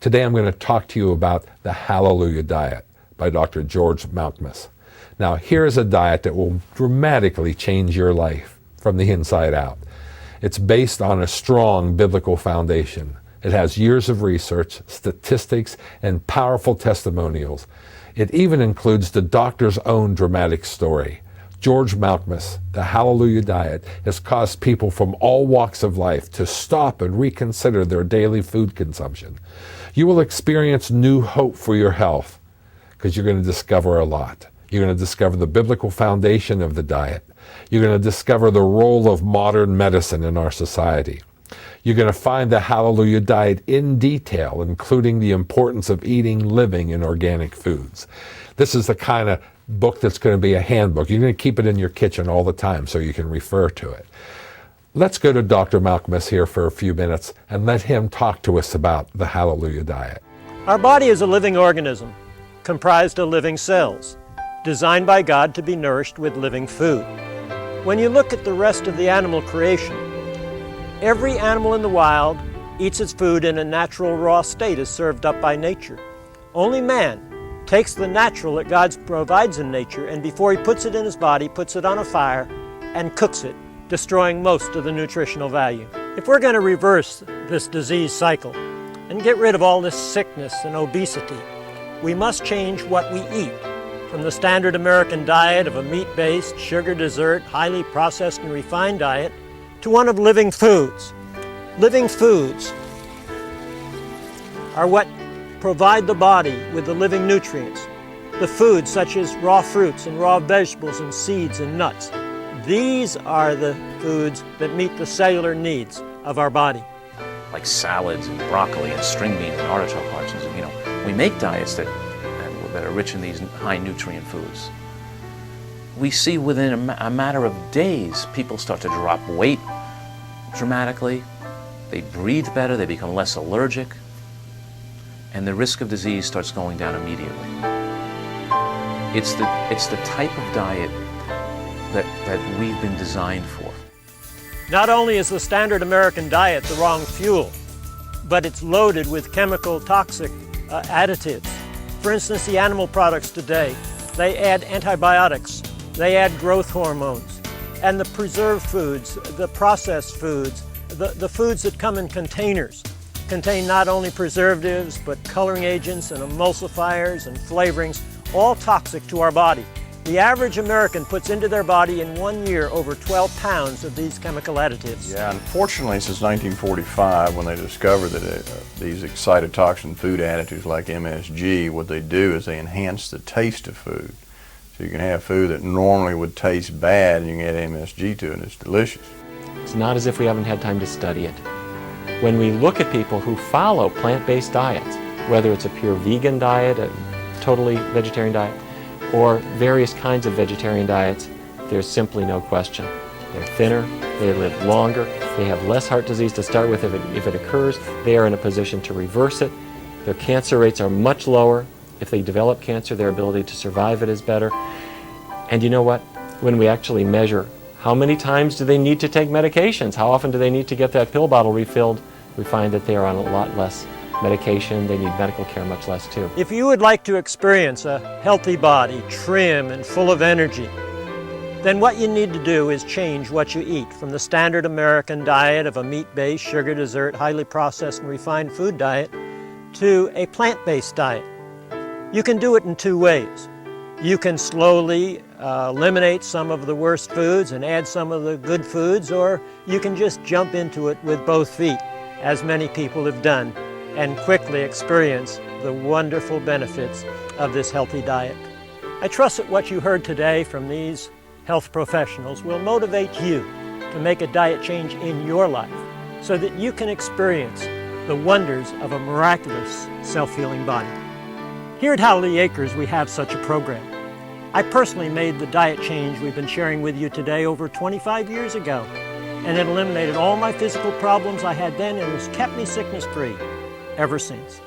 Today I'm going to talk to you about the Hallelujah Diet by Dr. George Malkmus. Now, here is a diet that will dramatically change your life from the inside out. It's based on a strong biblical foundation. It has years of research, statistics, and powerful testimonials. It even includes the doctor's own dramatic story. George Malkmus, the Hallelujah Diet, has caused people from all walks of life to stop and reconsider their daily food consumption. You will experience new hope for your health because you're going to discover a lot. You're going to discover the biblical foundation of the diet. You're going to discover the role of modern medicine in our society. You're going to find the Hallelujah Diet in detail, including the importance of eating living and organic foods. This is the kind of book that's going to be a handbook. You're going to keep it in your kitchen all the time so you can refer to it. Let's go to Dr. Malkmus here for a few minutes and let him talk to us about the Hallelujah Diet. Our body is a living organism comprised of living cells, designed by God to be nourished with living food. When you look at the rest of the animal creation, every animal in the wild eats its food in a natural raw state as served up by nature. Only man takes the natural that God provides in nature, and before he puts it in his body, puts it on a fire and cooks it, destroying most of the nutritional value. If we're going to reverse this disease cycle and get rid of all this sickness and obesity, we must change what we eat. From the standard American diet of a meat-based, sugar dessert, highly processed and refined diet, to one of living foods. Living foods are what provide the body with the living nutrients. The foods such as raw fruits and raw vegetables and seeds and nuts. These are the foods that meet the cellular needs of our body. Like salads and broccoli and string beans and artichoke hearts. We make diets that are rich in these high nutrient foods. We see within a matter of days, people start to drop weight dramatically, they breathe better, they become less allergic, and the risk of disease starts going down immediately. It's the type of diet that we've been designed for. Not only is the standard American diet the wrong fuel, but it's loaded with chemical toxic additives. For instance, the animal products today, they add antibiotics, they add growth hormones, and the preserved foods, the processed foods, the foods that come in containers contain not only preservatives, but coloring agents and emulsifiers and flavorings, all toxic to our body. The average American puts into their body in 1 year over 12 pounds of these chemical additives. Yeah, unfortunately, since 1945, when they discovered that these excitotoxin food additives like MSG, what they do is they enhance the taste of food. So you can have food that normally would taste bad and you can add MSG to it and it's delicious. It's not as if we haven't had time to study it. When we look at people who follow plant-based diets, whether it's a pure vegan diet, a totally vegetarian diet, or various kinds of vegetarian diets, there's simply no question. They're thinner, they live longer, they have less heart disease to start with. If it occurs, they are in a position to reverse it. Their cancer rates are much lower. If they develop cancer, their ability to survive it is better. And you know what? When we actually measure how many times do they need to take medications, how often do they need to get that pill bottle refilled, we find that they are on a lot less medication. They need medical care much less too. If you would like to experience a healthy body, trim and full of energy, then what you need to do is change what you eat from the standard American diet of a meat-based, sugar dessert, highly processed and refined food diet to a plant-based diet. You can do it in two ways. You can slowly eliminate some of the worst foods and add some of the good foods, or you can just jump into it with both feet, as many people have done, and quickly experience the wonderful benefits of this healthy diet. I trust that what you heard today from these health professionals will motivate you to make a diet change in your life so that you can experience the wonders of a miraculous self-healing body. Here at Hallelujah Acres, we have such a program. I personally made the diet change we've been sharing with you today over 25 years ago, and it eliminated all my physical problems I had then and has kept me sickness-free ever since.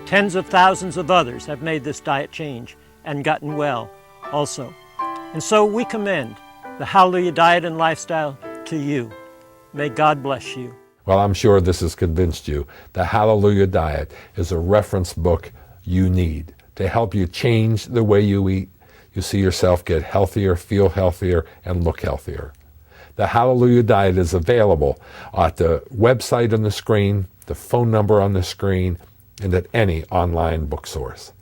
Tens of thousands of others have made this diet change and gotten well also. And so we commend the Hallelujah Diet and Lifestyle to you. May God bless you. Well, I'm sure this has convinced you. The Hallelujah Diet is a reference book you need to help you change the way you eat. You see yourself get healthier, feel healthier, and look healthier. The Hallelujah Diet is available at the website on the screen, the phone number on the screen, and at any online bookstores.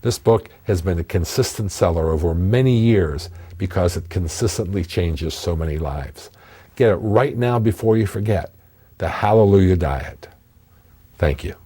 This book has been a consistent seller over many years because it consistently changes so many lives. Get it right now before you forget. The Hallelujah Diet. Thank you.